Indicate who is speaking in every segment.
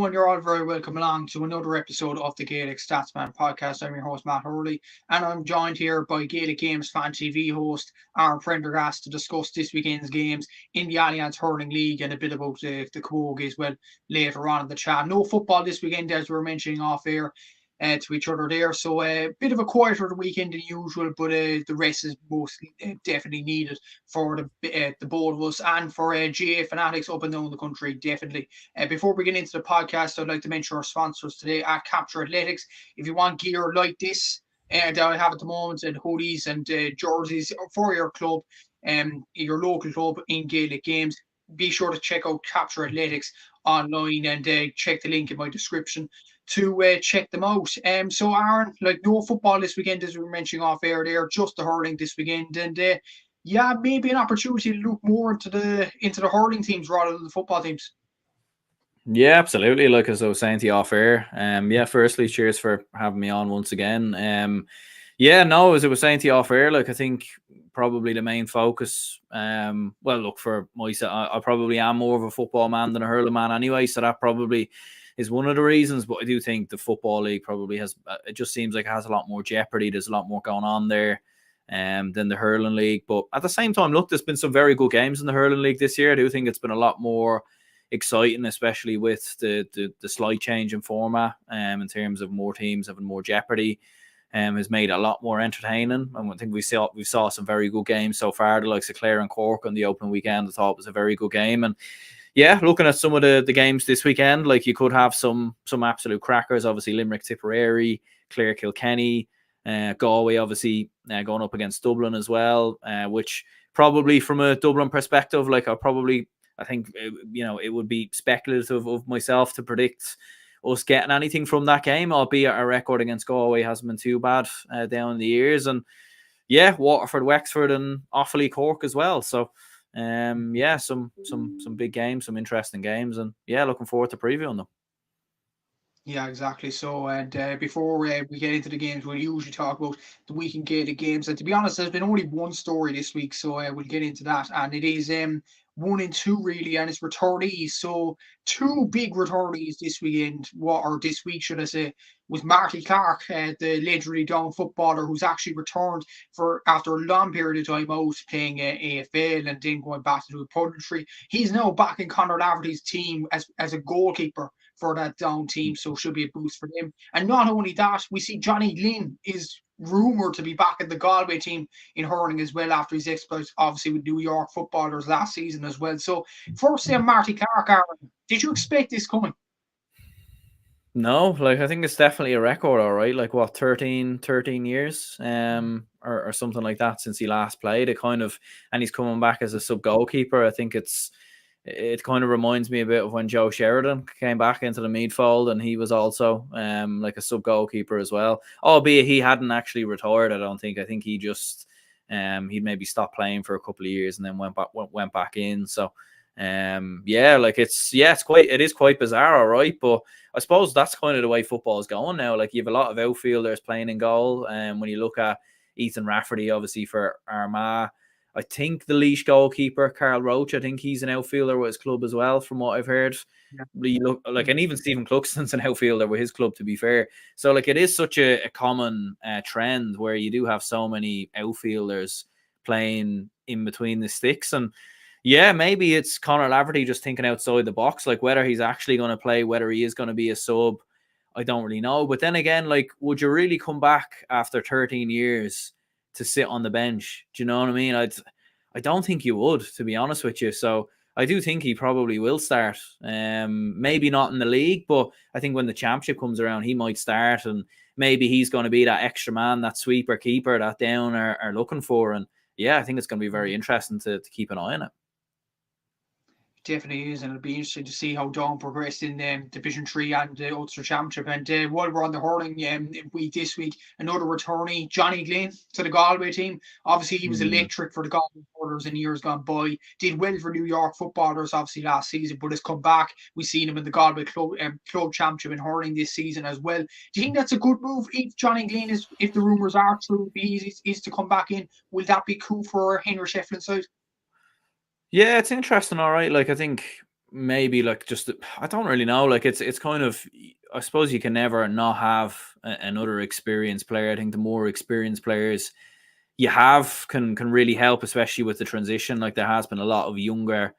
Speaker 1: everyone, you're all very welcome along to another episode of the Gaelic Statsman podcast. I'm your host, Matt Hurley, and I'm joined here by Gaelic Games Fan TV host Aaron Prendergast to discuss this weekend's games in the Allianz Hurling League and a bit about the Camogie as well later on in the chat. No football this weekend, as we were mentioning off air to each other there. So a bit of a quieter weekend than usual, but the rest is mostly definitely needed for the both of us and for GA fanatics up and down the country, definitely. Before we get into the podcast, I'd like to mention our sponsors today at Capture Athletics. If you want gear like this that I have at the moment, and hoodies and jerseys for your club, your local club in Gaelic Games, be sure to check out Capture Athletics online and check the link in my description to check them out. So Aaron, like no football this weekend as we were mentioning off air there, just the hurling this weekend, and yeah, maybe an opportunity to look more into the hurling teams rather than the football teams.
Speaker 2: Yeah, absolutely. Like as I was saying to you off air, yeah, firstly, cheers for having me on once again. Yeah, no, as I was saying to you off air, like I think probably the main focus, well, look, for myself, I probably am more of a football man than a hurling man anyway, so that probably is one of the reasons. But I do think the Football League probably has, it just seems like it has a lot more jeopardy. There's a lot more going on there than the Hurling League. But at the same time, look, there's been some very good games in the Hurling League this year. I do think it's been a lot more exciting, especially with the slight change in format in terms of more teams having more jeopardy. Has made it a lot more entertaining. And I think we saw some very good games so far. The likes of Clare and Cork on the opening weekend, I thought was a very good game. And yeah, looking at some of the games this weekend, like you could have some absolute crackers. Obviously, Limerick Tipperary, Clare Kilkenny, Galway obviously going up against Dublin as well, which probably from a Dublin perspective, like I think, it would be speculative of myself to predict us getting anything from that game, albeit our record against Galway hasn't been too bad down in the years. And yeah, Waterford, Wexford and Offaly, Cork as well. So yeah, some big games, some interesting games, and yeah, looking forward to previewing them.
Speaker 1: Yeah, exactly. So, and before we get into the games, we'll usually talk about the weekend Gaelic games. And to be honest, there's been only one story this week, so we'll get into that. And it is 1 and 2 really, and it's returnees. So two big returnees this weekend, or this week, should I say, was Marty Clark, the legendary Down footballer who's actually returned for after a long period of time out playing AFL and then going back to do punditry. He's now back in Conor Laverty's team as a goalkeeper for that Down team, so should be a boost for them. And not only that, we see Johnny Glynn is rumoured to be back in the Galway team in hurling as well after his exploits, obviously with New York footballers last season as well. So first, Marty Clark, Aaron, did you expect this coming?
Speaker 2: No, like I think it's definitely a record, all right. Like what, 13 years, or something like that since he last played. And he's coming back as a sub goalkeeper. I think it kind of reminds me a bit of when Joe Sheridan came back into the midfield, and he was also like a sub goalkeeper as well. Albeit he hadn't actually retired, I don't think. I think he just he'd maybe stopped playing for a couple of years and then went back in. So yeah, like it is quite bizarre, all right. But I suppose that's kind of the way football is going now. Like you have a lot of outfielders playing in goal, and when you look at Ethan Rafferty, obviously for Armagh. I think the Laois goalkeeper, Carl Roach, I think he's an outfielder with his club as well, from what I've heard. Yeah. You look like, and even Stephen Cluxton's an outfielder with his club, to be fair. So like it is such a common trend where you do have so many outfielders playing in between the sticks. And yeah, maybe it's Conor Laverty just thinking outside the box, like whether he's actually going to play, whether he is going to be a sub, I don't really know. But then again, like, would you really come back after 13 years to sit on the bench? Do you know what I mean? I don't think you would, to be honest with you. So I do think he probably will start. Maybe not in the league, but I think when the championship comes around, he might start, and maybe he's going to be that extra man, that sweeper keeper that Down are looking for. And yeah, I think it's going to be very interesting to keep an eye on it.
Speaker 1: Definitely is, and it'll be interesting to see how Down progressed in Division 3 and the Ulster Championship. And while we're on the hurling week this week, another returnee, Johnny Glynn, to the Galway team. Obviously, he was electric for the Galway hurlers in years gone by. Did well for New York footballers, obviously, last season, but has come back. We've seen him in the Galway club championship in hurling this season as well. Do you think that's a good move if Johnny Glynn if the rumours are true, is to come back in? Will that be cool for Henry Shefflin's side?
Speaker 2: Yeah, it's interesting, all right. Like, I think maybe like just I don't really know. Like it's kind of, I suppose you can never not have another experienced player. I think the more experienced players you have can really help, especially with the transition. Like there has been a lot of younger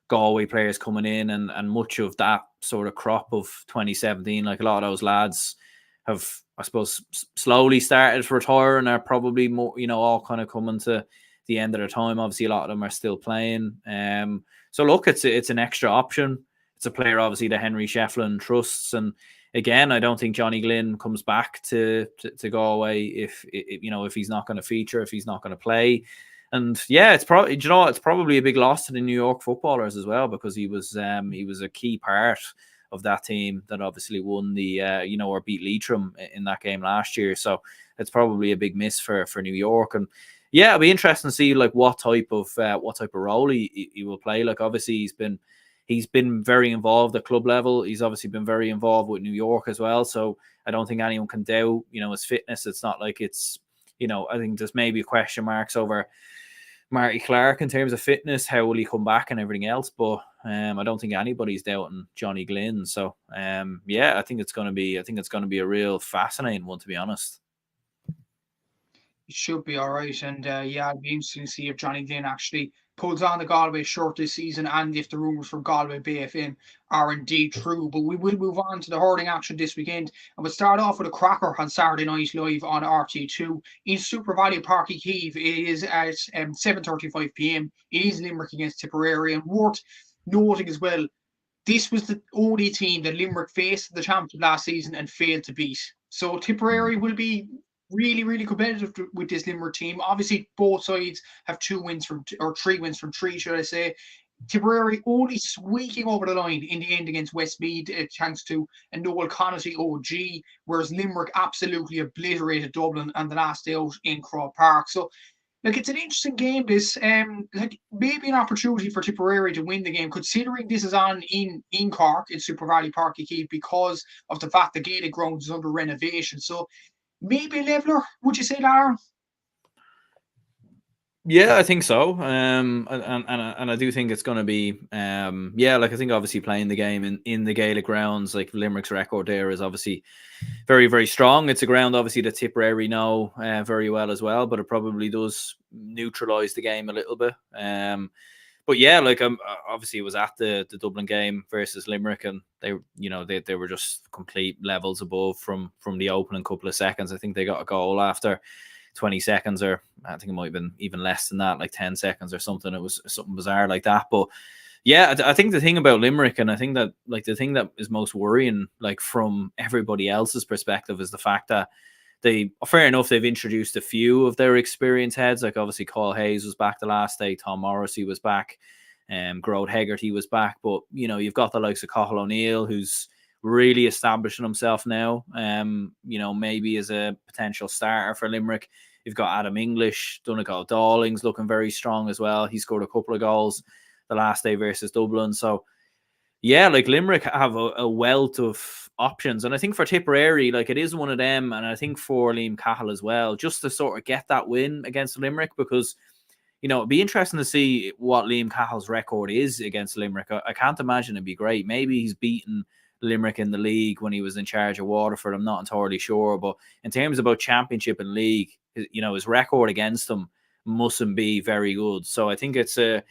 Speaker 2: Galway players coming in, and much of that sort of crop of 2017, like a lot of those lads have, I suppose, slowly started to retire and are probably more, all kind of coming to the end of their time. Obviously, a lot of them are still playing. So look, it's an extra option. It's a player, obviously, that Henry Shefflin trusts, and again, I don't think Johnny Glynn comes back to Galway if he's not going to feature, if he's not going to play. And yeah, it's probably, it's probably a big loss to the New York footballers as well, because he was a key part of that team that obviously won the or beat Leitrim in that game last year. So it's probably a big miss for New York. And yeah, it'll be interesting to see like what type of role he will play. Like obviously he's been very involved at club level. He's obviously been very involved with New York as well. So I don't think anyone can doubt his fitness. It's not like it's I think there's maybe question marks over Marty Clark in terms of fitness, how will he come back and everything else, but I don't think anybody's doubting Johnny Glynn. So yeah, I think it's going to be a real fascinating one, to be honest.
Speaker 1: It should be all right, and yeah, I'd be interested to see if Johnny Glynn actually pulls on the Galway shirt this season, and if the rumours from Galway BFN are indeed true. But we will move on to the hurling action this weekend, and we'll start off with a cracker on Saturday night live on RT2 in Super Valley Park Keeve. It is at 7:35 p.m. It is Limerick against Tipperary, and worth noting as well, this was the only team that Limerick faced the championship last season and failed to beat. So Tipperary will be really, really competitive with this Limerick team. Obviously, both sides have 3 wins from 3, should I say. Tipperary only squeaking over the line in the end against Westmeath, thanks to a Noel Connaughty OG, whereas Limerick absolutely obliterated Dublin and the last day out in Croke Park. So like, it's an interesting game, this. Like maybe an opportunity for Tipperary to win the game, considering this is on in Cork in Super Valley Park Keeve, because of the fact the Gaelic ground is under renovation. So maybe a leveler, would you say, Aaron?
Speaker 2: Yeah, I think so. And I do think it's going to be, like I think obviously playing the game in the Gaelic grounds, like Limerick's record there is obviously very, very strong. It's a ground obviously that Tipperary know very well as well, but it probably does neutralise the game a little bit. But yeah, like obviously it was at the Dublin game versus Limerick, and they were just complete levels above from the opening couple of seconds. I think they got a goal after 20 seconds, or I think it might have been even less than that, like 10 seconds or something. It was something bizarre like that. But yeah, I think the thing about Limerick, and I think that like the thing that is most worrying, like from everybody else's perspective, is the fact that fair enough, they've introduced a few of their experienced heads. Like obviously Carl Hayes was back the last day, Tom Morrissey was back, Grode Hegarty was back. But you've got the likes of Cathal O'Neill, who's really establishing himself now. Maybe as a potential starter for Limerick. You've got Adam English, Donegal Dawling's looking very strong as well. He scored a couple of goals the last day versus Dublin. So yeah, like Limerick have a wealth of options. And I think for Tipperary, like it is one of them. And I think for Liam Cahill as well, just to sort of get that win against Limerick, because, it'd be interesting to see what Liam Cahill's record is against Limerick. I can't imagine it'd be great. Maybe he's beaten Limerick in the league when he was in charge of Waterford. I'm not entirely sure. But in terms of championship and league, his record against them mustn't be very good. So I think it's a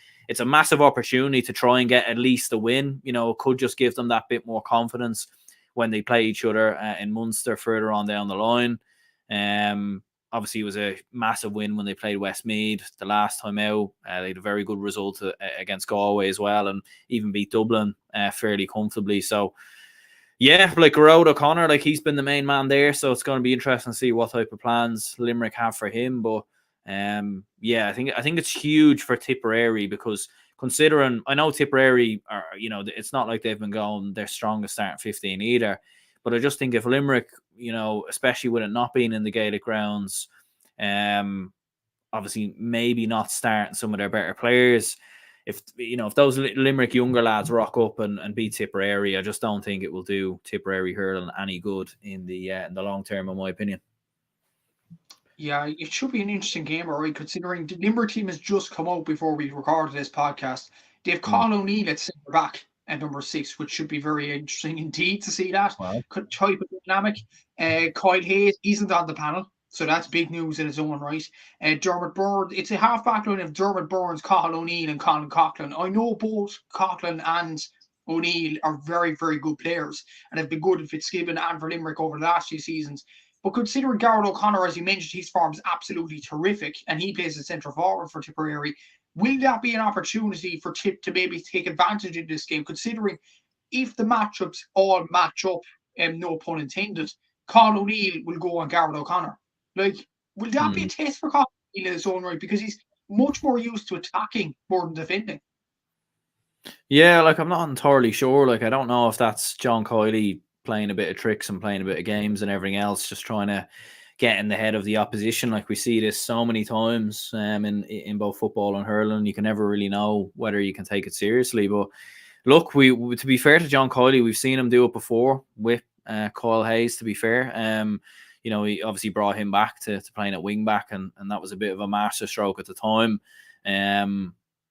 Speaker 2: massive opportunity to try and get at least a win. It could just give them that bit more confidence when they play each other in Munster further on down the line. Obviously, it was a massive win when they played Westmeath the last time out. They had a very good result against Galway as well, and even beat Dublin fairly comfortably. So, yeah, like Gerard O'Connor, like he's been the main man there. So it's going to be interesting to see what type of plans Limerick have for him. But yeah, I think it's huge for Tipperary, because considering, I know Tipperary are, it's not like they've been going their strongest starting 15 either. But I just think if Limerick, especially with it not being in the Gaelic grounds, obviously maybe not starting some of their better players, if those Limerick younger lads rock up and beat Tipperary, I just don't think it will do Tipperary hurling any good in the long term, in my opinion.
Speaker 1: Yeah, it should be an interesting game, all right, considering the Limerick team has just come out before we recorded this podcast. They have Cathal O'Neill at centre back. at number 6, which should be very interesting indeed to see that
Speaker 2: Wow.
Speaker 1: type of dynamic. Kyle Hayes isn't on the panel, so that's big news in its own right. Dermot Burns, it's a half-back line of Dermot Burns, Cathal O'Neill and Colin Coughlin. I know both Coughlin and O'Neill are very, very good players and have been good in Fitzgibbon and for Limerick over the last few seasons. But considering Garrett O'Connor, as you mentioned, his form is absolutely terrific and he plays as centre forward for Tipperary. Will that be an opportunity for Tip to maybe take advantage of this game, considering if the matchups all match up, no pun intended, Colin O'Neill will go on Garrett O'Connor. Like, will that be a test for Colin O'Neill in his own right? Because he's much more used to attacking more than defending.
Speaker 2: Yeah, like I'm not entirely sure. Like I don't know if that's John Coyley playing a bit of tricks and playing a bit of games and everything else, just trying to get in the head of the opposition. Like we see this so many times in both football and hurling. You can never really know whether you can take it seriously. But look, we to be fair to John Coyley, we've seen him do it before with Kyle Hayes. To be fair, you know, he obviously brought him back to playing at wing back, and that was a bit of a masterstroke at the time.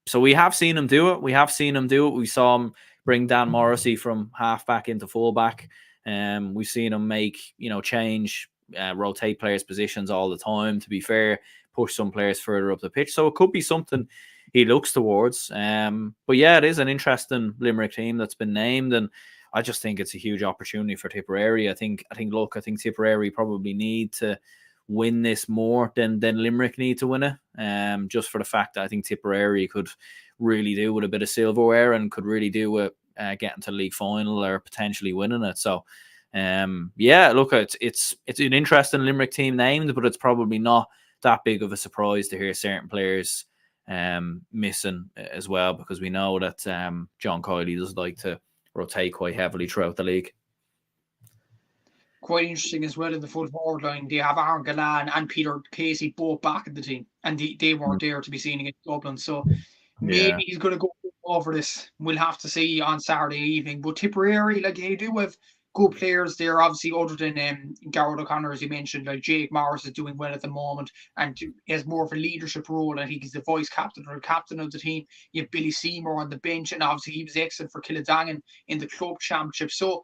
Speaker 2: So we have seen him do it. We saw him bring Dan Morrissey from half back into full back. We've seen him make, you know, change, rotate players' positions all the time. To be fair, push some players further up the pitch. So it could be something he looks towards. But yeah, it is an interesting Limerick team that's been named, and I just think it's a huge opportunity for Tipperary. I think Tipperary probably need to win this more than Limerick need to win it. Just for the fact that I think Tipperary could really do with a bit of silverware and could really do with getting to the league final or potentially winning it. So yeah, look, it's an interesting Limerick team named, but it's probably not that big of a surprise to hear certain players missing as well, because we know that John Coyley does like to rotate quite heavily throughout the league.
Speaker 1: Quite interesting as well in the full forward line. They have Aaron Galan and Peter Casey both back in the team, and they weren't there to be seen against Dublin. So maybe he's going to go over this. We'll have to see on Saturday evening. But Tipperary, like, they do have good players there, obviously, other than Garrett O'Connor, as you mentioned. Like Jake Morris is doing well at the moment and he has more of a leadership role. I think he's the vice captain or captain of the team. You have Billy Seymour on the bench, and obviously he was excellent for Kildangan in the club championship. So,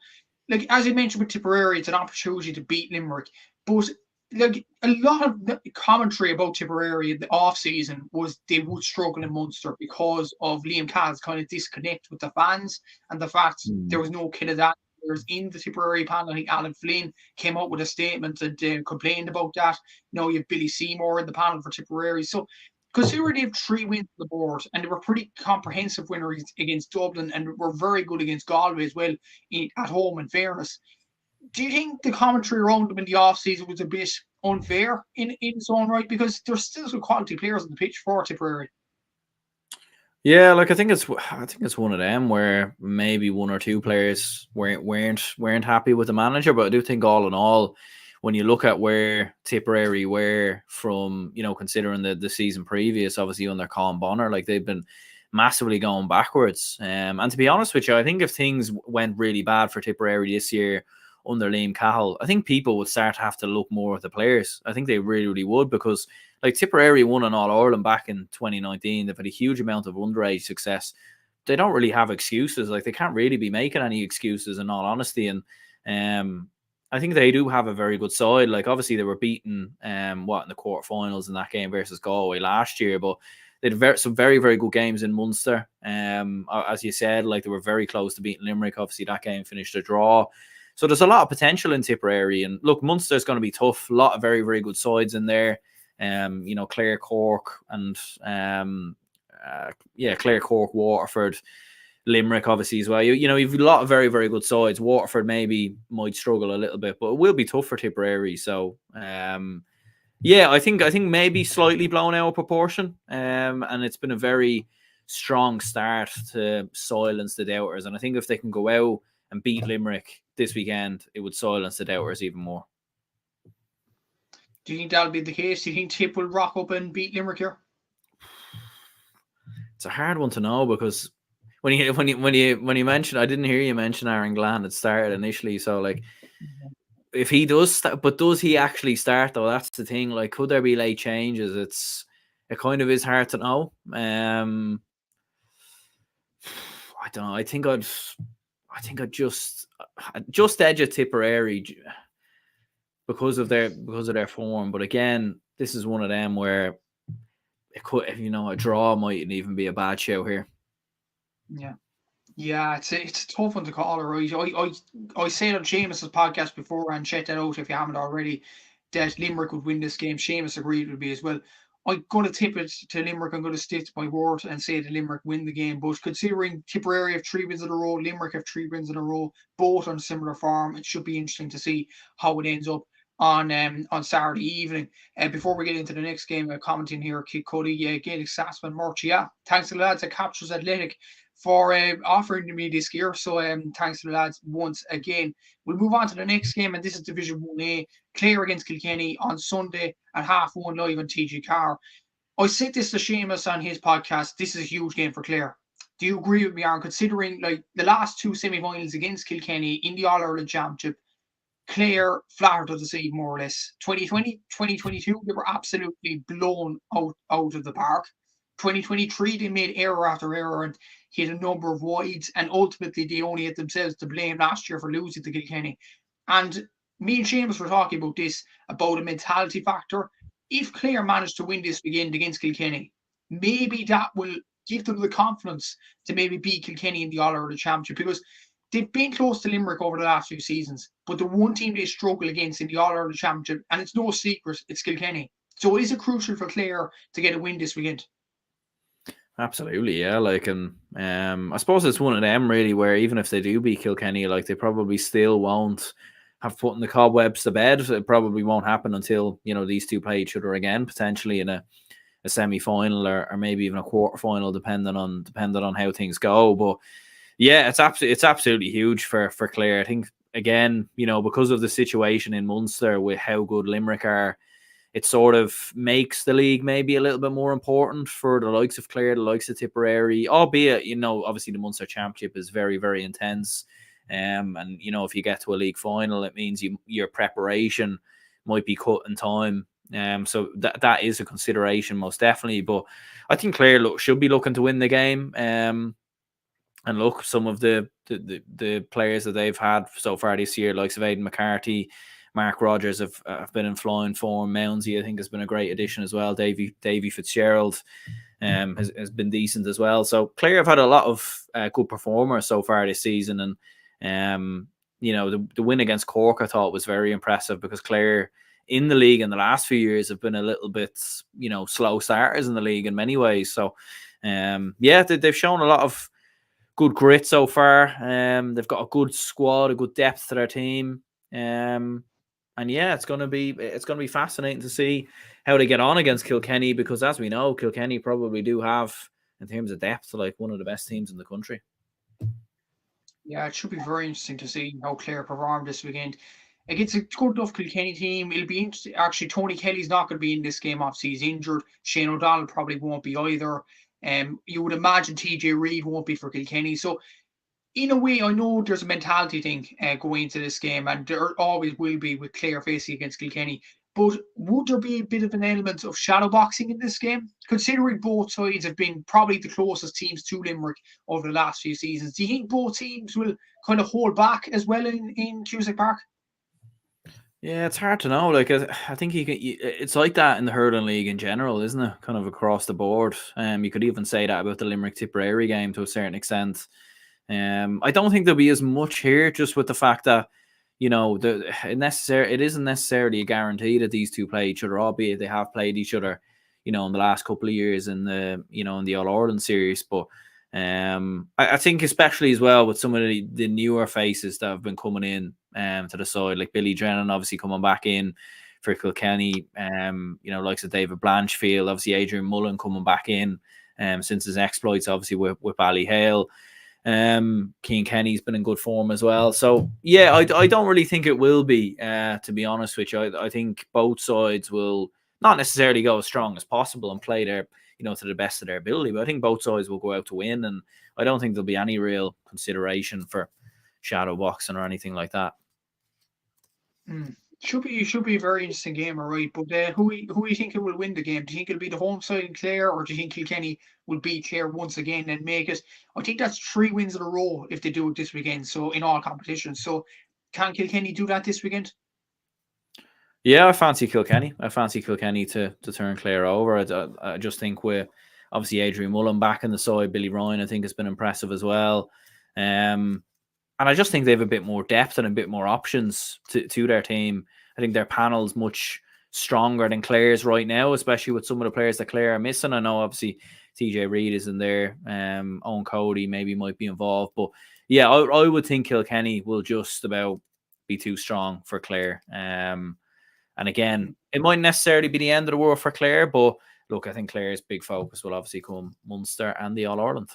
Speaker 1: like, as you mentioned with Tipperary, it's an opportunity to beat Limerick. But like, a lot of the commentary about Tipperary in the off season was they would struggle in Munster because of Liam Cahill's kind of disconnect with the fans and the fact there was no Kildangan players in the Tipperary panel. I think Alan Flynn came out with a statement and complained about that. Now you have Billy Seymour in the panel for Tipperary. So considering they have 3 wins on the board and they were pretty comprehensive winners against Dublin and were very good against Galway as well at home, in fairness, do you think the commentary around them in the off-season was a bit unfair in its own right? Because there's still some quality players on the pitch for Tipperary.
Speaker 2: Yeah, like I think it's one of them where maybe 1 or 2 players weren't happy with the manager, but I do think all in all, when you look at where Tipperary were from, you know, considering the season previous, obviously under Colin Bonner, like they've been massively going backwards. And to be honest with you, I think if things went really bad for Tipperary this year under Liam Cahill, I think people would start to have to look more at the players. I think they really, really would, because like Tipperary won an All-Ireland back in 2019. They've had a huge amount of underage success. They don't really have excuses. Like they can't really be making any excuses, in all honesty. And I think they do have a very good side. Like obviously they were beaten in the quarterfinals in that game versus Galway last year, but they had some very, very good games in Munster. As you said, like they were very close to beating Limerick. Obviously that game finished a draw. So there's a lot of potential in Tipperary. And look, Munster's going to be tough. A lot of very, very good sides in there. You know, Clare, Cork, and Clare, Cork, Waterford, Limerick, obviously as well. You know, you've a lot of very, very good sides. Waterford maybe might struggle a little bit, but it will be tough for Tipperary. So, yeah, I think maybe slightly blown out of proportion. And it's been a very strong start to silence the doubters. And I think if they can go out and beat Limerick this weekend, it would silence the doubters even more.
Speaker 1: Do you think that'll be the case? Do you think Tip will rock up and beat Limerick here?
Speaker 2: It's a hard one to know, because when you mentioned, I didn't hear you mention Aaron Glenn. It started initially, so like if he does start, but does he actually start though? That's the thing. Like, could there be late changes? It kind of is hard to know. I don't know. I think I'd just edge a Tipperary because of their form. But again, this is one of them where it could, a draw mightn't even be a bad show here.
Speaker 1: Yeah, it's a tough one to call, right? I said on Seamus's podcast before, and check that out if you haven't already, that Limerick would win this game. Seamus agreed with me as well. I'm going to tip it to Limerick. I'm going to stick to my word and say that Limerick win the game. But considering Tipperary have 3 wins in a row, Limerick have 3 wins in a row, both on similar form, it should be interesting to see how it ends up on Saturday evening. Before we get into the next game, commenting here, Kid Cuddy, Gaelic Statsman merch. Yeah, thanks to the lads at Captures Athletic for offering to me this gear. So thanks to the lads once again. We'll move on to the next game, and this is Division 1A. Clare against Kilkenny on Sunday at 1:30 live on TG Car. I said this to Seamus on his podcast. This is a huge game for Clare. Do you agree with me, Aaron? Considering like the last 2 semi-finals against Kilkenny in the All-Ireland Championship, Clare flattered to the sea more or less. 2020, 2022, they were absolutely blown out of the park. 2023, they made error after error and hit a number of wides, and ultimately they only had themselves to blame last year for losing to Kilkenny. And me and Seamus were talking about this, about a mentality factor. If Clare managed to win this weekend against Kilkenny, maybe that will give them the confidence to maybe beat Kilkenny in the All-Ireland Championship, because they've been close to Limerick over the last few seasons, but the one team they struggle against in the All-Ireland Championship, and it's no secret, it's Kilkenny. So is it crucial for Clare to get a win this weekend?
Speaker 2: Absolutely, yeah. Like, and I suppose it's one of them really where even if they do beat Kilkenny, like they probably still won't have put in the cobwebs to bed. It probably won't happen until these two play each other again, potentially in a semi-final or maybe even a quarter-final, depending on how things go. But yeah, it's absolutely huge for Clare. I think again, because of the situation in Munster with how good Limerick are, it sort of makes the league maybe a little bit more important for the likes of Clare, the likes of Tipperary, albeit, obviously the Munster Championship is very, very intense. And, if you get to a league final, it means your preparation might be cut in time. So that is a consideration, most definitely. But I think Clare should be looking to win the game. And look, some of the players that they've had so far this year, likes of Aidan McCarthy, Mark Rogers have been in flying form. Mounsey, I think, has been a great addition as well. Davy Fitzgerald has been decent as well. So Clare have had a lot of good performers so far this season. And, the win against Cork, I thought, was very impressive because Clare in the league in the last few years have been a little bit, slow starters in the league in many ways. So, they've shown a lot of good grit so far. They've got a good squad, a good depth to their team. And yeah, it's going to be fascinating to see how they get on against Kilkenny, because as we know, Kilkenny probably do have, in terms of depth, like one of the best teams in the country.
Speaker 1: Yeah, it should be very interesting to see how Clare perform this weekend against a good enough Kilkenny team. It'll be interesting. Actually, Tony Kelly's not going to be in this game. Obviously, he's injured. Shane O'Donnell probably won't be either. You would imagine TJ Reid won't be for Kilkenny. So in a way, I know there's a mentality thing going into this game, and there always will be with Clare facing against Kilkenny. But would there be a bit of an element of shadow boxing in this game? Considering both sides have been probably the closest teams to Limerick over the last few seasons, do you think both teams will kind of hold back as well in Cusack Park?
Speaker 2: Yeah, it's hard to know. Like, I think it's like that in the hurling league in general, isn't it? Kind of across the board. You could even say that about the Limerick Tipperary game to a certain extent. I don't think there'll be as much here, just with the fact that it isn't necessarily a guarantee that these two play each other, albeit they have played each other, in the last couple of years in the All Ireland series. But I think especially as well with some of the newer faces that have been coming in to the side, like Billy Drennan obviously coming back in for Kilkenny, likes of David Blanchfield, obviously Adrian Mullen coming back in since his exploits obviously with Ballyhale. Cian Kenny's been in good form as well. So yeah, I don't really think it will be, to be honest with you. I think both sides will not necessarily go as strong as possible and play their, to the best of their ability, but I think both sides will go out to win, and I don't think there'll be any real consideration for shadow boxing or anything like that.
Speaker 1: Should be a very interesting game, all right. But who you think will win the game? Do you think it'll be the home side in Clare, or do you think Kilkenny will beat Clare once again and make it? I think that's 3 wins in a row if they do it this weekend. So in all competitions, so can Kilkenny do that this weekend?
Speaker 2: Yeah, I fancy Kilkenny. I fancy Kilkenny to turn Clare over. I just think with obviously Adrian Mullen back in the side, Billy Ryan I think has been impressive as well. And I just think they have a bit more depth and a bit more options to their team. I think their panel's much stronger than Clare's right now, especially with some of the players that Clare are missing. I know obviously TJ Reid is in there. Owen Cody maybe might be involved. But yeah, I would think Kilkenny will just about be too strong for Clare. And again, it mightn't necessarily be the end of the world for Clare, but look, I think Clare's big focus will obviously come Munster and the All-Ireland.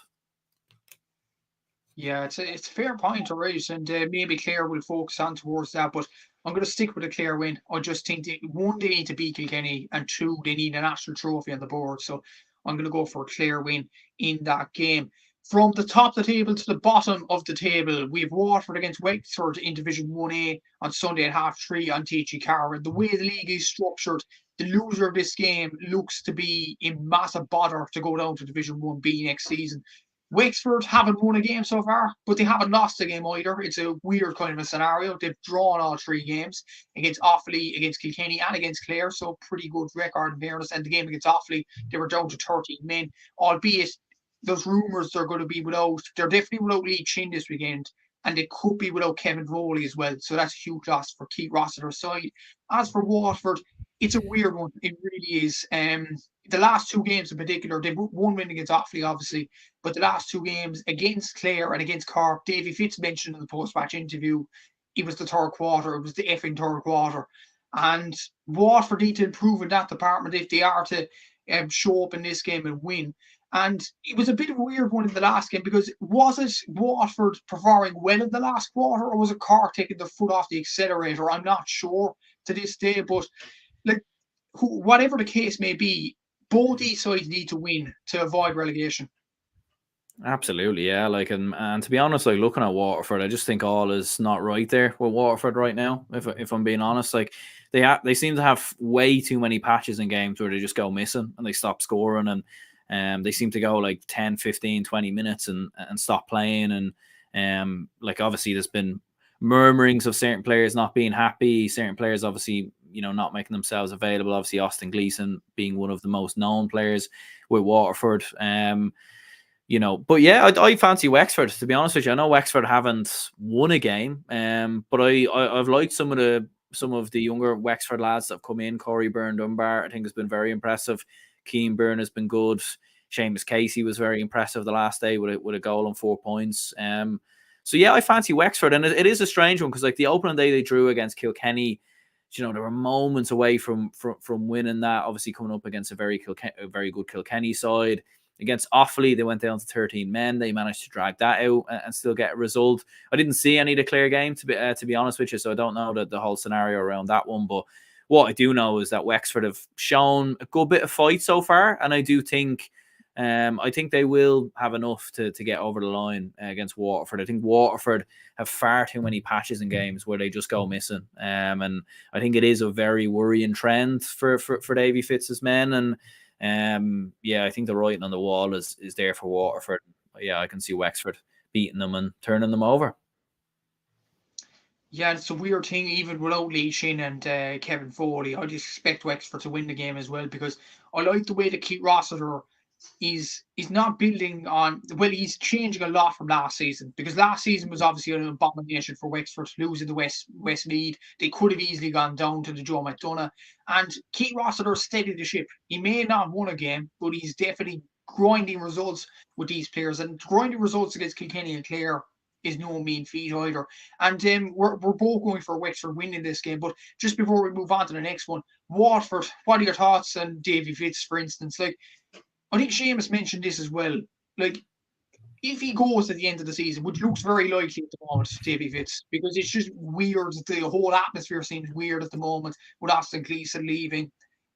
Speaker 1: Yeah, it's a fair point to raise, and maybe Clare will focus on towards that. But I'm going to stick with the Clare win. I just think one, they need to beat Kilkenny, and two, they need a national trophy on the board. So I'm going to go for a Clare win in that game. From the top of the table to the bottom of the table, we have Waterford against Wexford in Division 1A on Sunday at 3:30 on TG Carr. And the way the league is structured, the loser of this game looks to be in massive bother to go down to Division 1B next season. Wexford haven't won a game so far, but they haven't lost a game either. It's a weird kind of a scenario. They've drawn all 3 games against Offaly, against Kilkenny, and against Clare, so pretty good record in fairness. And the game against Offaly, they were down to 13 men, albeit those rumours they're going to be without. They're definitely without Lee Chin this weekend, and they could be without Kevin Foley as well. So that's a huge loss for Keith Rossiter's side. As for Waterford, it's a weird one. It really is. The last 2 games in particular, they've one win against Offaly, obviously, but the last 2 games against Clare and against Cork, Davy Fitz mentioned in the post-match interview, it was the third quarter. It was the effing third quarter. And Waterford need to improve in that department if they are to show up in this game and win. And it was a bit of a weird one in the last game because was it Waterford performing well in the last quarter, or was it Cork taking the foot off the accelerator? I'm not sure to this day, but like whatever the case may be, both these sides need to win to avoid relegation.
Speaker 2: Absolutely, yeah. Like, and to be honest, like looking at Waterford, I just think all is not right there with Waterford right now. If I'm being honest, like they seem to have way too many patches in games where they just go missing and they stop scoring, and they seem to go like 10, 15, 20 minutes and stop playing. And like obviously there's been murmurings of certain players not being happy, certain players obviously not making themselves available. Obviously Austin Gleeson being one of the most known players with Waterford. But yeah, I fancy Wexford, to be honest with you. I know Wexford haven't won a game, but I've liked some of the younger Wexford lads that have come in. Corey Byrne Dunbar, I think, has been very impressive. Keane Byrne has been good. Seamus Casey was very impressive the last day with a goal and 4 points. So yeah, I fancy Wexford, and it is a strange one because like the opening day they drew against Kilkenny, they were moments away from winning that. Obviously coming up against a very good Kilkenny side. Against Offaly, they went down to 13 men. They managed to drag that out and still get a result. I didn't see any of the Clare game, to be honest with you, so I don't know the whole scenario around that one. But what I do know is that Wexford have shown a good bit of fight so far, and I do think they will have enough to get over the line against Waterford. I think Waterford have far too many patches in games where they just go missing, and I think it is a very worrying trend for Davy Fitz's men. And I think the writing on the wall is there for Waterford. Yeah, I can see Wexford beating them and turning them over.
Speaker 1: Yeah, it's a weird thing, even without Lee Shin and Kevin Foley. I just expect Wexford to win the game as well because I like the way that Keith Rossiter is not building on. Well, he's changing a lot from last season because last season was obviously an abomination for Wexford, losing the West Lead. They could have easily gone down to the Joe McDonagh, and Keith Rossiter steadied the ship. He may not have won a game, but he's definitely grinding results with these players, and grinding results against Kilkenny and Clare is no mean feat either. And we're both going for Wexford winning this game. But just before we move on to the next one, Waterford, what are your thoughts on Davy Fitz, for instance? Like, I think Seamus mentioned this as well. Like, if he goes at the end of the season, which looks very likely at the moment, Davy Fitz, because it's just weird. The whole atmosphere seems weird at the moment with Austin Gleeson leaving.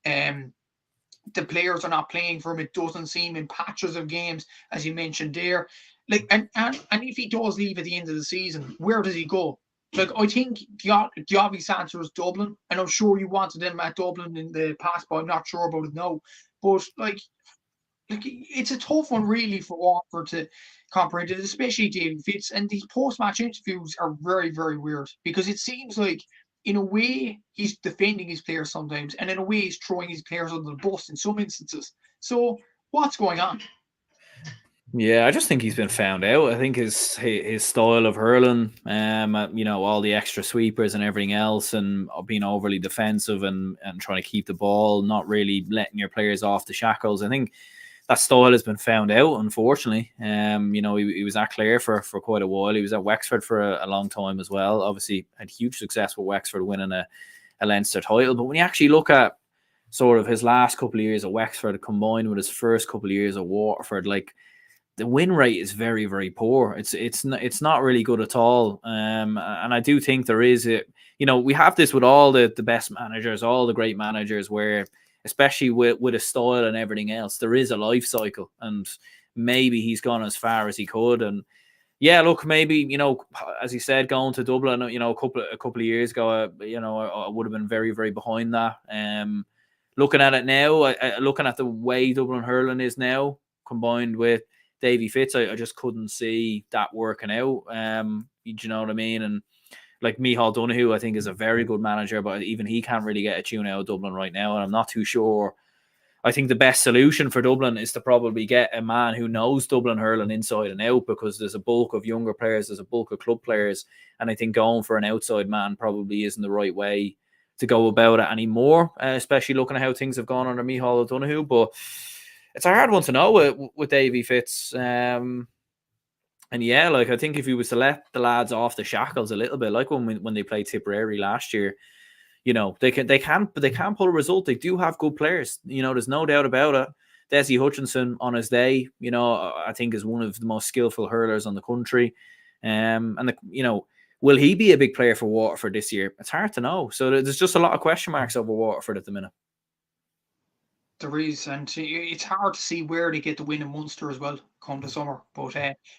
Speaker 1: The players are not playing for him. It doesn't seem in patches of games, as you mentioned there. Like, and if he does leave at the end of the season, where does he go? Like, I think the obvious answer is Dublin, and I'm sure you wanted them at Dublin in the past, but I'm not sure about it now. But like it's a tough one really for Watford to comprehend it, especially David Fitz. And these post-match interviews are very, very weird because it seems like in a way he's defending his players sometimes, and in a way he's throwing his players under the bus in some instances. So what's going on?
Speaker 2: Yeah, I just think he's been found out. I think his style of hurling, all the extra sweepers and everything else, and being overly defensive and trying to keep the ball, not really letting your players off the shackles. I think that style has been found out, unfortunately. He was at Clare for quite a while. He was at Wexford for a long time as well. Obviously, had huge success with Wexford winning a Leinster title. But when you actually look at sort of his last couple of years at Wexford combined with his first couple of years at Waterford, like the win rate is very, very poor. It's not really good at all. And I do think there is we have this with all the best managers, all the great managers, where especially with a style and everything else, there is a life cycle, and maybe he's gone as far as he could. And yeah, look, maybe as he said, going to Dublin, a couple of years ago, I would have been very, very behind that. Looking at it now, looking at the way Dublin hurling is now, combined with Davy Fitz, I just couldn't see that working out. Do you know what I mean? And like Micheál Donoghue, I think is a very good manager, but even he can't really get a tune out of Dublin right now, and I'm not too sure. I think the best solution for Dublin is to probably get a man who knows Dublin hurling inside and out, because there's a bulk of younger players, there's a bulk of club players, and I think going for an outside man probably isn't the right way to go about it anymore, especially looking at how things have gone under Micheál Donoghue. But it's a hard one to know with Davy Fitz. And yeah, like I think if he was to let the lads off the shackles a little bit, like when they played Tipperary last year, they can pull a result. They do have good players. There's no doubt about it. Desi Hutchinson on his day, I think is one of the most skillful hurlers on the country. Will he be a big player for Waterford this year? It's hard to know. So there's just a lot of question marks over Waterford at the minute.
Speaker 1: There is, and it's hard to see where they get the win in Munster as well come the summer. But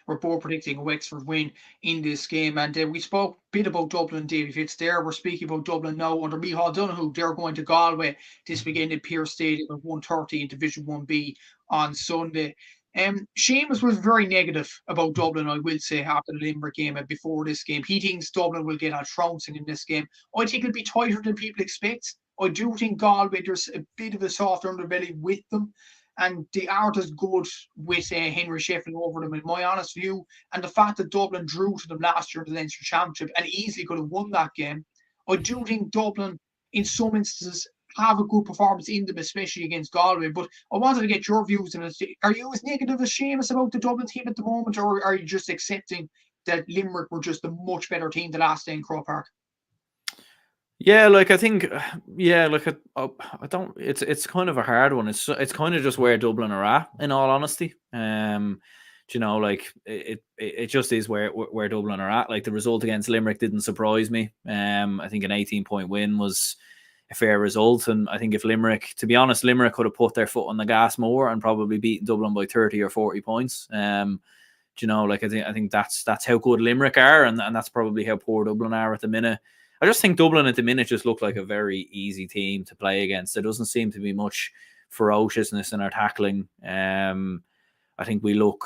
Speaker 1: we're both predicting a Wexford win in this game. And we spoke a bit about Dublin, Davy Fitz there. We're speaking about Dublin now under Micheál Donoghue. They're going to Galway this weekend at Pearse Stadium at 1:30 in Division 1B on Sunday. Seamus was very negative about Dublin, I will say, after the Limerick game and before this game. He thinks Dublin will get a trouncing in this game. I think it'll be tighter than people expect. I do think Galway, there's a bit of a soft underbelly with them, and they aren't as good with Henry Shefflin over them, in my honest view. And the fact that Dublin drew to them last year in the Leinster Championship and easily could have won that game, I do think Dublin, in some instances, have a good performance in them, especially against Galway. But I wanted to get your views on it. Are you as negative as Seamus about the Dublin team at the moment, or are you just accepting that Limerick were just a much better team the last day in Croke Park?
Speaker 2: Yeah, like I think, I don't. It's kind of a hard one. It's kind of just where Dublin are at, in all honesty. Like it just is where Dublin are at. Like the result against Limerick didn't surprise me. I think an 18-point win was a fair result, and I think if Limerick, to be honest, Limerick could have put their foot on the gas more and probably beaten Dublin by 30 or 40 points. I think that's how good Limerick are, and that's probably how poor Dublin are at the minute. I just think Dublin at the minute just look like a very easy team to play against. There doesn't seem to be much ferociousness in our tackling. I think we look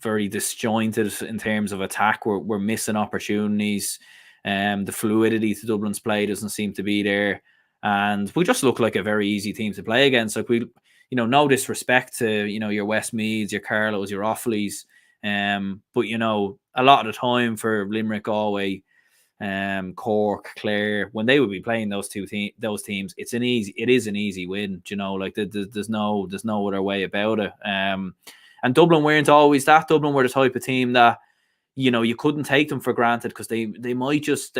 Speaker 2: very disjointed in terms of attack. We're missing opportunities. The fluidity to Dublin's play doesn't seem to be there. And we just look like a very easy team to play against. Like no disrespect to, your Westmeads, your Carlows, your Offaly's. But, a lot of the time for Limerick, Galway, Cork, Clare, when they would be playing those teams, it is an easy win. There's no other way about it. And Dublin weren't always that. Dublin were the type of team that you couldn't take them for granted, because they might just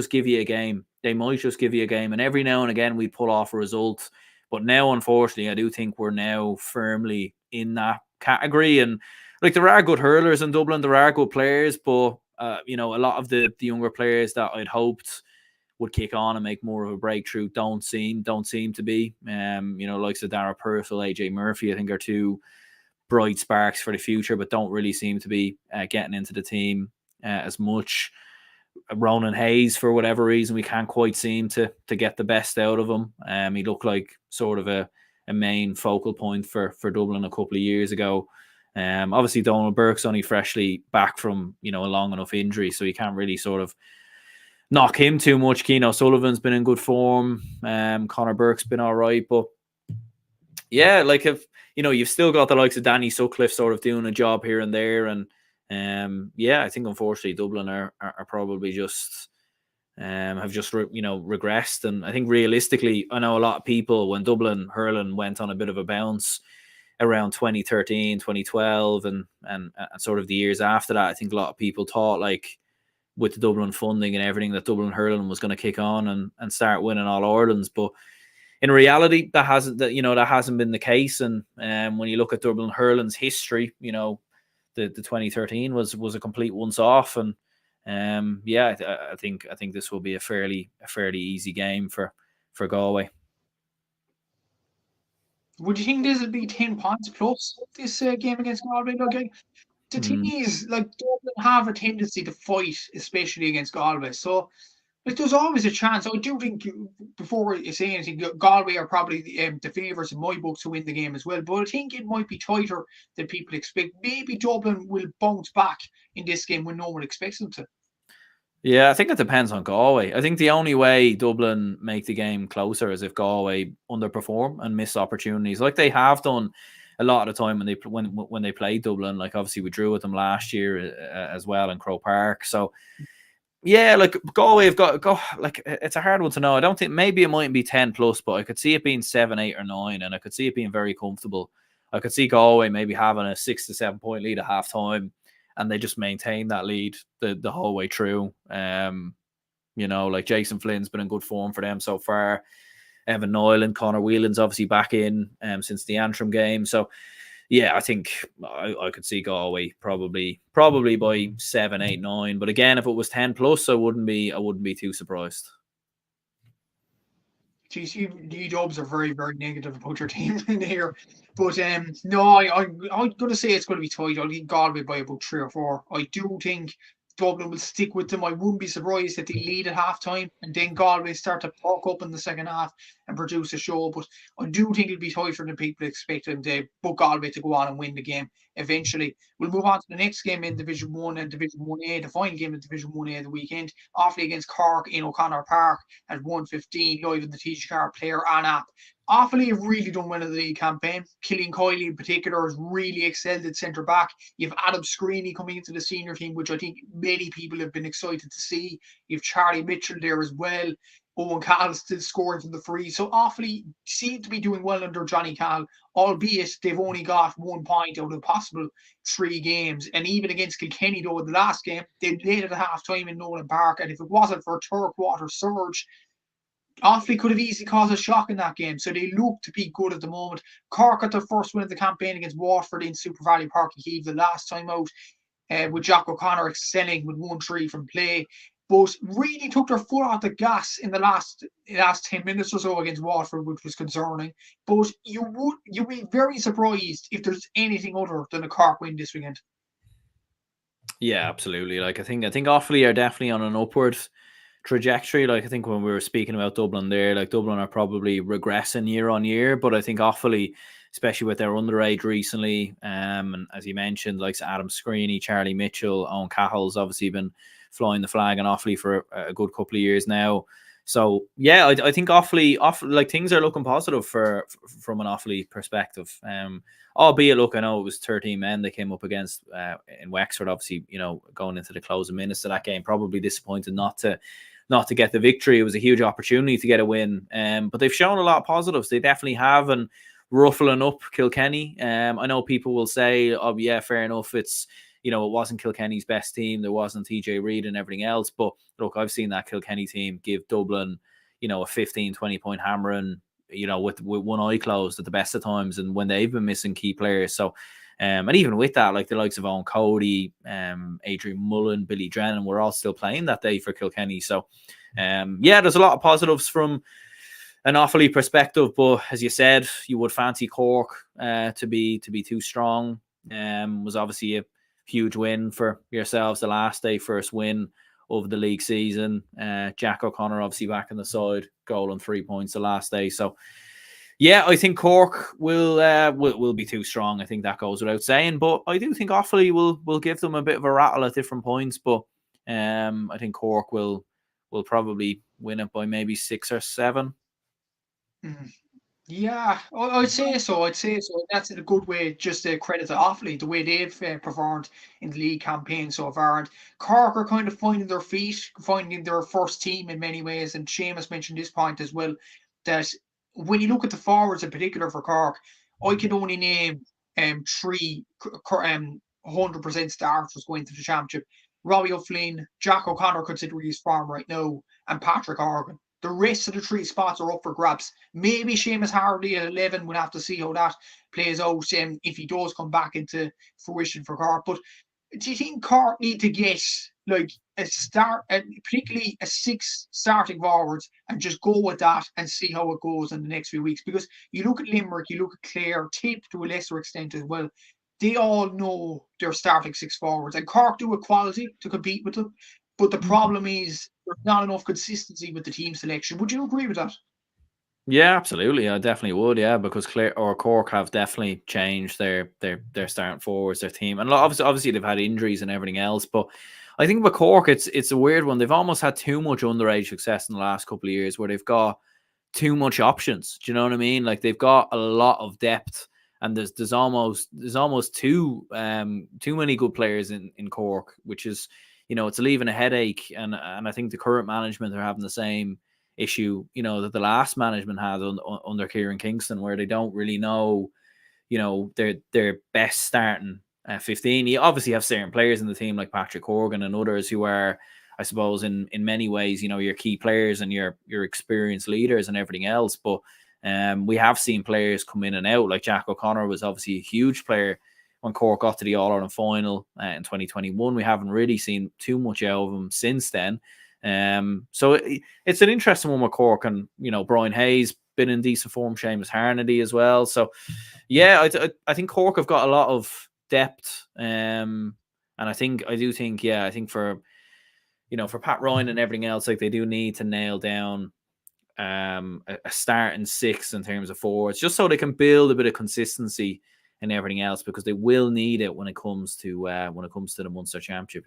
Speaker 2: give you a game. They might just give you a game, and every now and again we pull off a result. But now, unfortunately, I do think we're now firmly in that category. And like there are good hurlers in Dublin, there are good players, but a lot of the younger players that I'd hoped would kick on and make more of a breakthrough don't seem to be. Likes of Dara Purcell, AJ Murphy, I think are two bright sparks for the future, but don't really seem to be getting into the team as much. Ronan Hayes, for whatever reason, we can't quite seem to get the best out of him. He looked like sort of a main focal point for Dublin a couple of years ago. Obviously, Donald Burke's only freshly back from a long enough injury, so you can't really sort of knock him too much. Keane O'Sullivan's been in good form. Conor Burke's been all right, but yeah, like if you've still got the likes of Danny Sutcliffe sort of doing a job here and there, and yeah, I think unfortunately Dublin are probably just have just regressed. And I think realistically, I know a lot of people, when Dublin hurling went on a bit of a bounce around 2013, 2012, and sort of the years after that, I think a lot of people thought, like, with the Dublin funding and everything, that Dublin hurling was going to kick on and start winning all Irelands. But in reality, that hasn't been the case. And when you look at Dublin hurling's history, the 2013 was a complete once off. And yeah, I think this will be a fairly easy game for Galway.
Speaker 1: Would you think this would be 10 points plus this game against Galway? Okay. The thing is, like, Dublin have a tendency to fight, especially against Galway. So, like, there's always a chance. I do think, before you say anything, Galway are probably the favourites in my book to win the game as well. But I think it might be tighter than people expect. Maybe Dublin will bounce back in this game when no one expects them to.
Speaker 2: Yeah, I think it depends on Galway. I think the only way Dublin make the game closer is if Galway underperform and miss opportunities, like they have done a lot of the time when they played Dublin. Like, obviously we drew with them last year as well in Croke Park. So yeah, like Galway have got like, it's a hard one to know. I don't think, maybe it mightn't be 10 plus, but I could see it being 7, 8, or 9, and I could see it being very comfortable. I could see Galway maybe having a 6 to 7 point lead at half time, and they just maintain that lead the whole way through. Like Jason Flynn's been in good form for them so far. Evan Noyle and Conor Whelan's obviously back in since the Antrim game. So yeah, I think I could see Galway probably by 7, 8, 9. But again, if it was 10 plus, I wouldn't be too surprised.
Speaker 1: Geez, you Dubs are very, very negative about your team in here. But no, I'm going to say it's going to be tight. I'll lead Galway by about 3 or 4. I do think Dublin will stick with them. I wouldn't be surprised if they lead at half time and then Galway start to perk up in the second half and produce a show. But I do think it'll be tighter than people expect, and they book Galway to go on and win the game eventually. We'll move on to the next game in Division 1 and Division 1A, the final game in Division 1A of the weekend. Offaly against Cork in O'Connor Park at 1:15, live in the TG Car player and app. Offaly have really done well in the league campaign. Killian Kiley in particular has really excelled at centre back. You have Adam Screeney coming into the senior team, which I think many people have been excited to see. You have Charlie Mitchell there as well. Owen Cahill still scoring from the free. So Offaly seem to be doing well under Johnny Cahill, albeit they've only got 1 point out of possible 3 games. And even against Kilkenny, though, in the last game, they led at half time in Nolan Park. And if it wasn't for a third quarter surge, Offaly could have easily caused a shock in that game. So they look to be good at the moment. Cork got their first win of the campaign against Waterford in Super Valley Park and Keeve the last time out, with Jack O'Connor excelling with 1-3 from play. But really took their foot off the gas in the last 10 minutes or so against Waterford, which was concerning. But you'd be very surprised if there's anything other than a Cork win this weekend.
Speaker 2: Yeah, absolutely. Like I think Offaly are definitely on an upward trajectory. Like I think when we were speaking about Dublin there, like Dublin are probably regressing year on year, but I think Offaly, especially with their underage recently, and as you mentioned, like Adam Screeney, Charlie Mitchell, Owen Cahill's obviously been flying the flag in Offaly for a good couple of years now. So yeah, I think Offaly, like things are looking positive from an Offaly perspective. Albeit, look, I know it was 13 men they came up against in Wexford. Obviously, going into the closing minutes of that game, probably disappointed not to get the victory. It was a huge opportunity to get a win. But they've shown a lot of positives. They definitely have, and ruffling up Kilkenny. I know people will say, "Oh, yeah, fair enough. It's it wasn't Kilkenny's best team. There wasn't TJ Reid and everything else." But look, I've seen that Kilkenny team give Dublin, a 15, 20 point hammering, with one eye closed at the best of times, and when they've been missing key players. So, and even with that, like the likes of Owen Cody, Adrian Mullen, Billy Drennan, were all still playing that day for Kilkenny. So, yeah, there's a lot of positives from an Offaly perspective, but as you said, you would fancy Cork to be too strong. Was obviously a huge win for yourselves the last day, first win of the league season. Jack O'Connor obviously back in the side, goal and 3 points the last day. So yeah, I think Cork will be too strong. I think that goes without saying. But I do think Offaly will give them a bit of a rattle at different points. But I think Cork will probably win it by maybe 6 or 7.
Speaker 1: Mm. Yeah, I'd say so. I'd say so. That's a good way just to credit to Offaly, the way they've performed in the league campaign so far. And Cork are kind of finding their feet, finding their first team in many ways. And Seamus mentioned this point as well, that when you look at the forwards in particular for Cork, I can only name three 100% starters going to the championship. Robbie O'Flynn, Jack O'Connor considering his form right now, and Patrick Organ. The rest of the 3 spots are up for grabs. Maybe Seamus Hardy at 11. We'll have to see how that plays out if he does come back into fruition for Cork. But do you think Cork need to get like a start, particularly a 6 starting forwards, and just go with that and see how it goes in the next few weeks? Because you look at Limerick, you look at Clare, Tip to a lesser extent as well. They all know they're starting 6 forwards, and Cork do equality to compete with them. But the problem is there's not enough consistency with the team selection. Would you agree with that?
Speaker 2: Yeah, absolutely. I definitely would. Yeah, because Clare or Cork have definitely changed their starting forwards, their team, and obviously they've had injuries and everything else. But I think with Cork, it's a weird one. They've almost had too much underage success in the last couple of years, where they've got too much options. Do you know what I mean? Like they've got a lot of depth, and there's almost too many good players in Cork, which is, it's leaving a headache. And I think the current management are having the same issue, that the last management had under Kieran Kingston, where they don't really know, their best starting 15. You obviously have certain players in the team like Patrick Horgan and others who are, I suppose, in many ways, your key players and your experienced leaders and everything else. But we have seen players come in and out. Like Jack O'Connor was obviously a huge player when Cork got to the All-Ireland final in 2021. We haven't really seen too much out of him since then. So it's an interesting one with Cork, and Brian Hayes been in decent form, Seamus Harnedy as well. So yeah, I think Cork have got a lot of depth, and I think for for Pat Ryan and everything else, like they do need to nail down a starting 6 in terms of forwards, just so they can build a bit of consistency and everything else, because they will need it when it comes to the Munster Championship.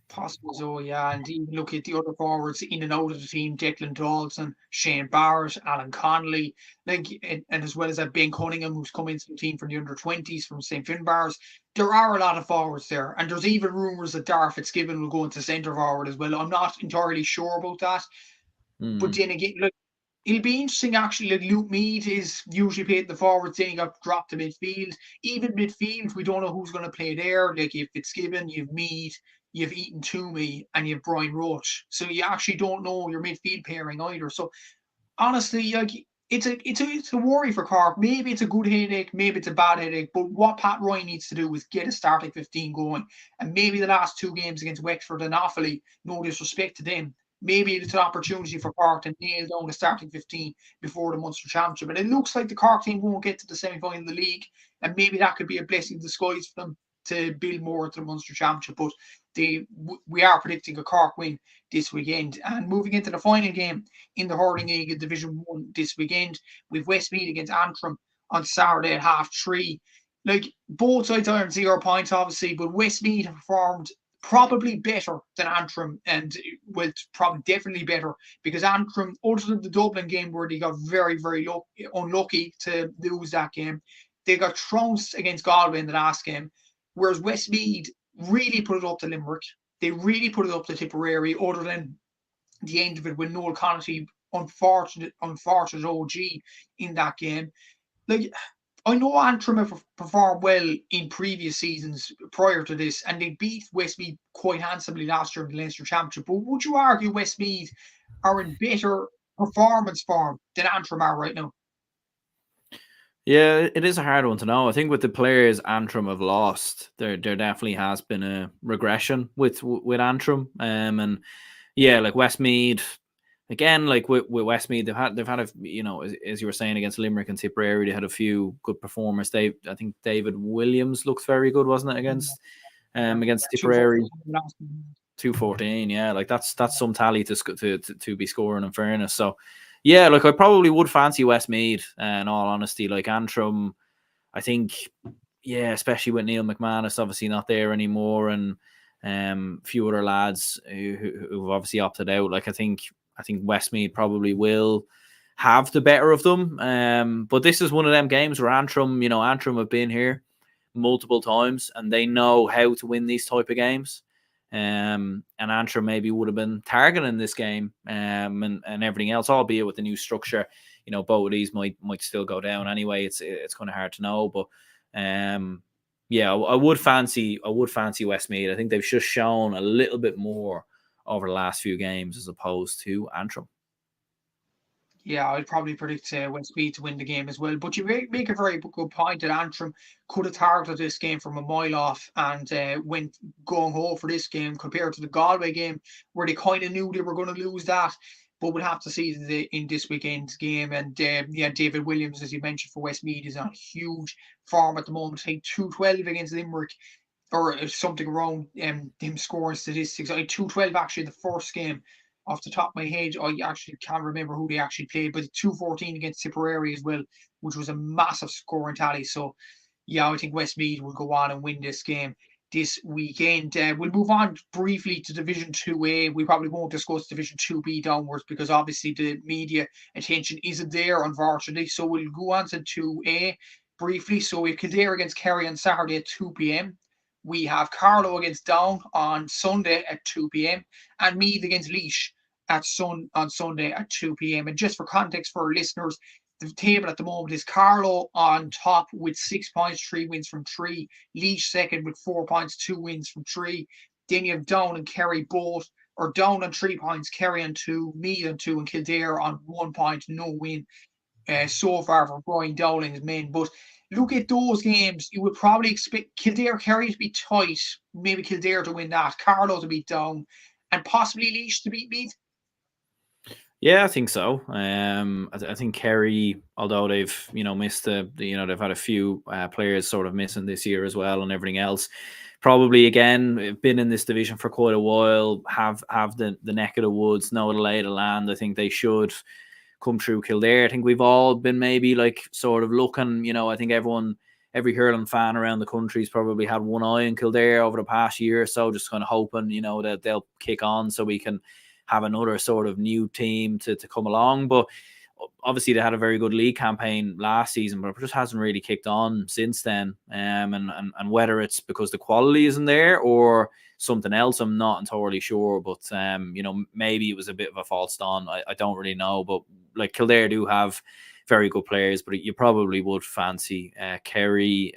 Speaker 1: Possible so, yeah. And even look at the other forwards in and out of the team: Declan Dawson, Shane Barrett, Alan Connolly, and as well as that Ben Cunningham, who's come into the team from the under-20s from St. Finbarrs. There are a lot of forwards there, and there's even rumours that Darragh Fitzgibbon will go into centre forward as well. I'm not entirely sure about that, but then again, it'll be interesting actually. Like Luke Meade is usually played the forwards, then he got dropped to midfield. Even midfield, we don't know who's going to play there. Like you've Fitzgibbon, you've Meade, you've Ethan Toomey, and you've Brian Roach. So you actually don't know your midfield pairing either. So honestly, like it's a worry for Cork. Maybe it's a good headache, maybe it's a bad headache. But what Pat Ryan needs to do is get a starting 15 going, and maybe the last 2 games against Wexford and Offaly, no disrespect to them, maybe it's an opportunity for Cork to nail down the starting 15 before the Munster Championship. And it looks like the Cork team won't get to the semi-final of the league, and maybe that could be a blessing in disguise for them to build more into the Munster Championship. But we are predicting a Cork win this weekend. And moving into the final game in the Hurling League Division 1 this weekend, we've Westmeath against Antrim on Saturday at 3:30. Like, both sides are on 0 points, obviously, but Westmeath have performed probably better than Antrim, and probably definitely better, because Antrim, other than the Dublin game where they got very, very unlucky to lose that game, they got trounced against Galway in the last game, whereas Westmeath really put it up to Limerick. They really put it up to Tipperary, other than the end of it when Noel Connolly, unfortunate OG in that game. Like, I know Antrim have performed well in previous seasons prior to this, and they beat Westmeath quite handsomely last year in the Leinster Championship. But would you argue Westmeath are in better performance form than Antrim are right now?
Speaker 2: Yeah, it is a hard one to know. I think with the players Antrim have lost, there definitely has been a regression with Antrim. And yeah, like Westmeath, again, like with Westmeath, they've had as you were saying, against Limerick and Tipperary, they had a few good performers. I think David Williams looked very good, wasn't it, against Tipperary? 214, yeah, like that's some tally to be scoring, in fairness. So yeah, like I probably would fancy Westmeath, in all honesty. Like Antrim, I think, yeah, especially with Neil McManus obviously not there anymore, and a few other lads who've obviously opted out. Like I think Westmeath probably will have the better of them. But this is one of them games where Antrim have been here multiple times and they know how to win these type of games. And Antrim maybe would have been targeting this game, and everything else, albeit with the new structure. Both of these might still go down anyway. It's kind of hard to know, but yeah, I would fancy Westmeath. I think they've just shown a little bit more over the last few games as opposed to Antrim.
Speaker 1: Yeah, I'd probably predict Westmeath to win the game as well. But you make a very good point that Antrim could have targeted this game from a mile off and went gung ho for this game compared to the Galway game where they kind of knew they were going to lose that. But we'll have to see in this weekend's game. And David Williams, as you mentioned, for Westmeath is on huge form at the moment. I think 212 against Limerick, or something around him scoring statistics. I think 212 actually the first game. Off the top of my head, I actually can't remember who they actually played, but 214 against Tipperary as well, which was a massive scoring tally. So, yeah, I think Westmeath will go on and win this game this weekend. We'll move on briefly to Division 2A. We probably won't discuss Division 2B downwards because obviously the media attention isn't there, unfortunately. So we'll go on to 2A briefly. So we have Kildare against Kerry on Saturday at 2 p.m. We have Carlow against Down on Sunday at 2 p.m. and Meath against Laois on Sunday at 2 p.m. And just for context for our listeners, the table at the moment is Carlow on top with 6 points, 3 wins from 3. Laois second with 4 points, 2 wins from 3. Then you have Down and Kerry both, or Down on 3 points, Kerry on 2, Meath on 2, and Kildare on 1 point, no win so far for Brian Dowling's men. But look at those games, you would probably expect Kildare Kerry to be tight, maybe Kildare to win that, Carlow to beat Down, and possibly Laois to beat Meath.
Speaker 2: Yeah, I think so. I think Kerry, although they've missed they've had a few players sort of missing this year as well, and everything else. Probably again been in this division for quite a while. Have the neck of the woods, know the lay of the land. I think they should come through Kildare. I think we've all been maybe like sort of looking. I think every hurling fan around the country's probably had one eye on Kildare over the past year or so, just kind of hoping that they'll kick on so we can have another sort of new team to come along. But obviously they had a very good league campaign last season, but it just hasn't really kicked on since then. And whether it's because the quality isn't there or something else, I'm not entirely sure. But maybe it was a bit of a false dawn. I don't really know. But like Kildare do have very good players, but you probably would fancy Kerry.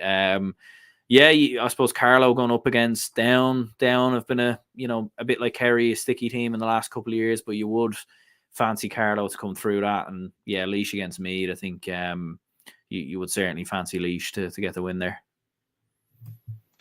Speaker 2: Yeah, I suppose Carlow going up against Down. Down have been a bit like Kerry, a sticky team in the last couple of years, but you would fancy Carlow to come through that. And yeah, Laois against Meath, I think you would certainly fancy Laois to get the win there.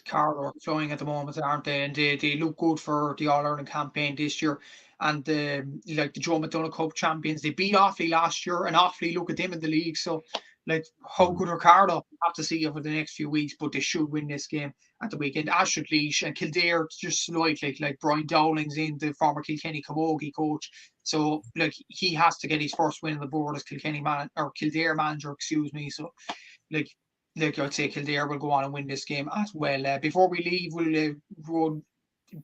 Speaker 1: Carlow are flying at the moment, aren't they? And they look good for the All-Ireland campaign this year. And like the Joe McDonagh Cup champions, they beat Offaly last year, and Offaly look at them in the league. So like how good are Carlow? We'll have to see over the next few weeks, but they should win this game at the weekend. As should Laois, and Kildare just slightly like Brian Dowling's in, the former Kilkenny Camogie coach. So like he has to get his first win on the board as Kildare manager, excuse me. So like I'd say Kildare will go on and win this game as well. Before we leave, we'll run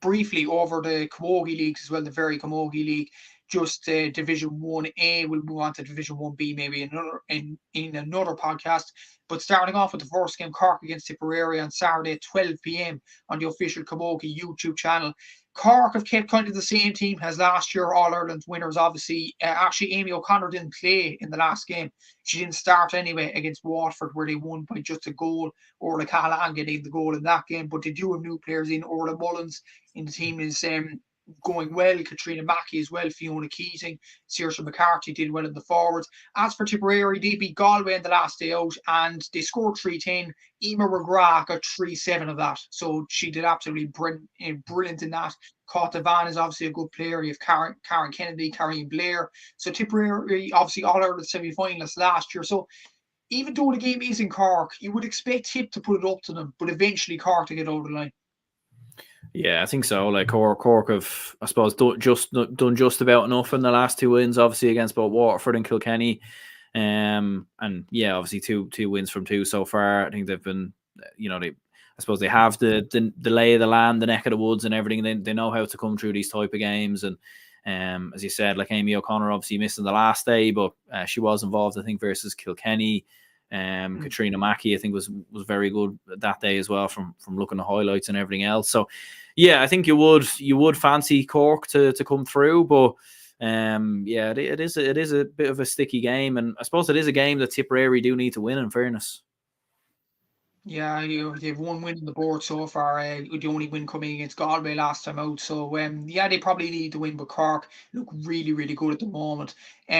Speaker 1: briefly over the Camogie leagues as well, the very Camogie league. Just Division 1A, we'll move on to Division 1B maybe in another podcast. But starting off with the first game, Cork against Tipperary on Saturday at 12 p.m. on the official Camogie YouTube channel. Cork have kept kind of the same team as last year, All-Ireland winners, obviously. Actually, Amy O'Connor didn't play in the last game. She didn't start anyway against Waterford, where they won by just a goal. Orla Callahan getting the goal in that game. But they do have new players in. Orla Mullins in the team is going well. Katrina Mackey as well. Fiona Keating. Saoirse McCarthy did well in the forwards. As for Tipperary, they beat Galway in the last day out and they scored 3-10. Emer McGrath got 3-7 of that. So she did absolutely brilliant in that. Cauta Van is obviously a good player. You have Karen Kennedy, Karen Blair. So Tipperary, obviously All-Ireland semi-finalists last year. So even though the game is in Cork, you would expect Tip to put it up to them, but eventually Cork to get over the line.
Speaker 2: Yeah, I think so. Like Cork have, I suppose, done just about enough in the last 2 wins, obviously against both Waterford and Kilkenny. And yeah, obviously two wins from 2 so far. I think they've been, I suppose they have the lay of the land, the neck of the woods, and everything. They know how to come through these type of games. And as you said, like Amy O'Connor obviously missing the last day, but she was involved, I think, versus Kilkenny. Katrina Mackey, I think, was very good that day as well from looking at highlights and everything else. So yeah, I think you would fancy Cork to come through, but yeah, it is a bit of a sticky game, and I suppose it is a game that Tipperary do need to win, in fairness.
Speaker 1: Yeah, they've one win on the board so far. The only win coming against Galway last time out. So yeah, they probably need to win. But Cork look really, really good at the moment.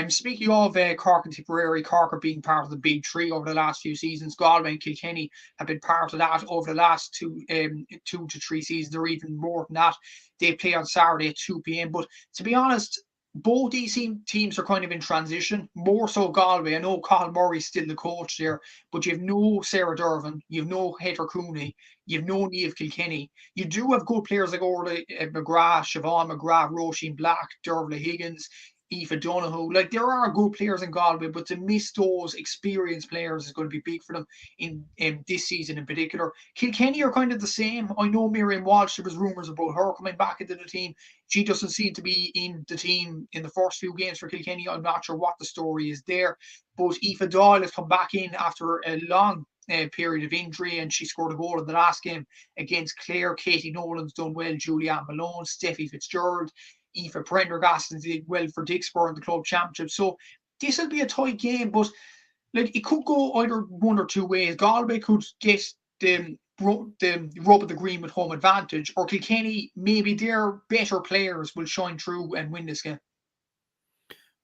Speaker 1: Speaking of Cork and Tipperary, Cork are being part of the big three over the last few seasons. Galway and Kilkenny have been part of that over the last 2 to 3 seasons, or even more than that. They play on Saturday at 2 p.m. But to be honest, both these teams are kind of in transition. More so Galway. I know Cathal Murray's still the coach there, but you have no Sarah Dervin, you have no Heather Cooney, you have no Niamh Kilkenny. You do have good players like Orla McGrath, Siobhan McGrath, Roisin Black, Dervla Higgins, Aoife Donoghue. Like, there are good players in Galway, but to miss those experienced players is going to be big for them in this season in particular. Kilkenny are kind of the same. I know Miriam Walsh, there was rumours about her coming back into the team. She doesn't seem to be in the team in the first few games for Kilkenny. I'm not sure what the story is there. But Aoife Doyle has come back in after a long period of injury, and she scored a goal in the last game against Clare. Katie Nolan's done well, Julianne Malone, Steffi Fitzgerald, Aoife Prendergast did well for Dixborough in the club championship. So this will be a tight game, but like, it could go either one or two ways. Galway could get the rub of the green with home advantage, or Kilkenny, maybe their better players will shine through and win this game.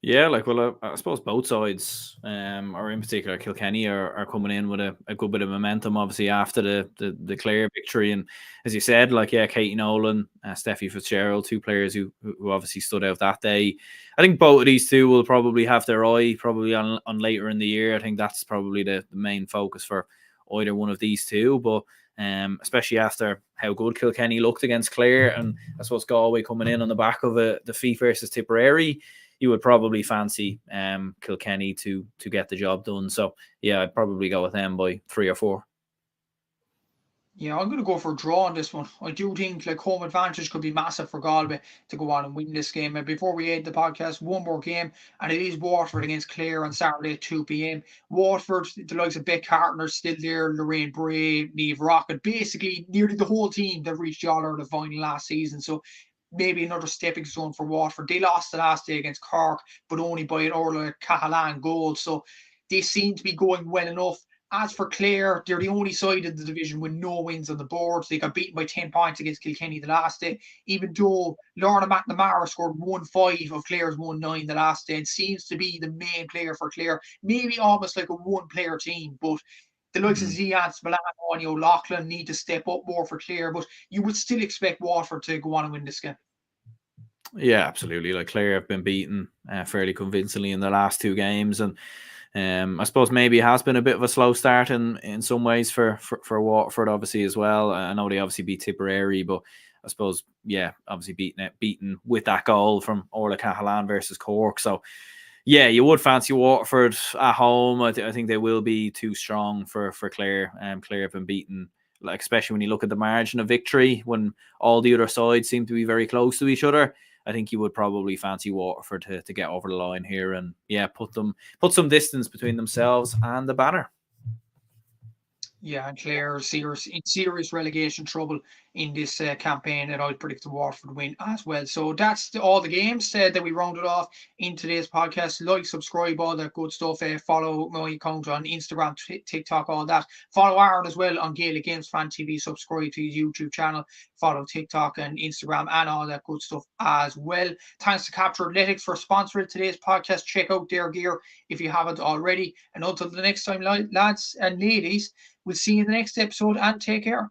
Speaker 2: Yeah, like, well, I suppose both sides, or in particular Kilkenny, are coming in with a good bit of momentum, obviously, after the Clare victory. And as you said, like, yeah, Katie Nolan, Steffi Fitzgerald, 2 players who obviously stood out that day. I think both of these 2 will probably have their eye probably on later in the year. I think that's probably the main focus for either one of these 2. But especially after how good Kilkenny looked against Clare, and I suppose Galway coming in on the back of a defeat versus Tipperary, you would probably fancy Kilkenny to get the job done. So yeah, I'd probably go with them by 3 or 4.
Speaker 1: Yeah, I'm going to go for a draw on this one. I do think like home advantage could be massive for Galway to go on and win this game. And before we end the podcast, one more game, and it is Waterford against Clare on Saturday at 2 p.m. Waterford, the likes of Beck Carton are still there, Lorraine Bray, Niamh Rocket, basically nearly the whole team that reached the All-Ireland final last season. So maybe another stepping stone for Waterford. They lost the last day against Cork, but only by an Orla Cahalan goal. So they seem to be going well enough. As for Clare, they're the only side in the division with no wins on the board. They got beaten by 10 points against Kilkenny the last day, even though Lorna McNamara scored 1-5 of Clare's 1-9 the last day and seems to be the main player for Clare. Maybe almost like a one-player team, but the likes of Zian Spillane and O'Loughlin need to step up more for Clare, but you would still expect Waterford to go on and win this game.
Speaker 2: Yeah, absolutely. Like, Clare have been beaten fairly convincingly in the last 2 games, and I suppose maybe it has been a bit of a slow start in some ways for Waterford, obviously, as well. I know they obviously beat Tipperary, but I suppose, yeah, obviously beaten with that goal from Orla Cahalan versus Cork. So yeah, you would fancy Waterford at home. I think they will be too strong for Clare. Clare have been beaten, like, especially when you look at the margin of victory, when all the other sides seem to be very close to each other. I think you would probably fancy Waterford to get over the line here and, yeah, put some distance between themselves and the banner.
Speaker 1: Yeah, and Clare in serious relegation trouble in this campaign, and I'd predict the Waterford win as well. So that's all the games that we rounded off in today's podcast. Like, subscribe, all that good stuff. Follow my account on Instagram, TikTok, all that. Follow Aaron as well on Gaelic Games Fan TV. Subscribe to his YouTube channel. Follow TikTok and Instagram and all that good stuff as well. Thanks to Capture Athletics for sponsoring today's podcast. Check out their gear if you haven't already. And until the next time, lads and ladies, we'll see you in the next episode, and take care.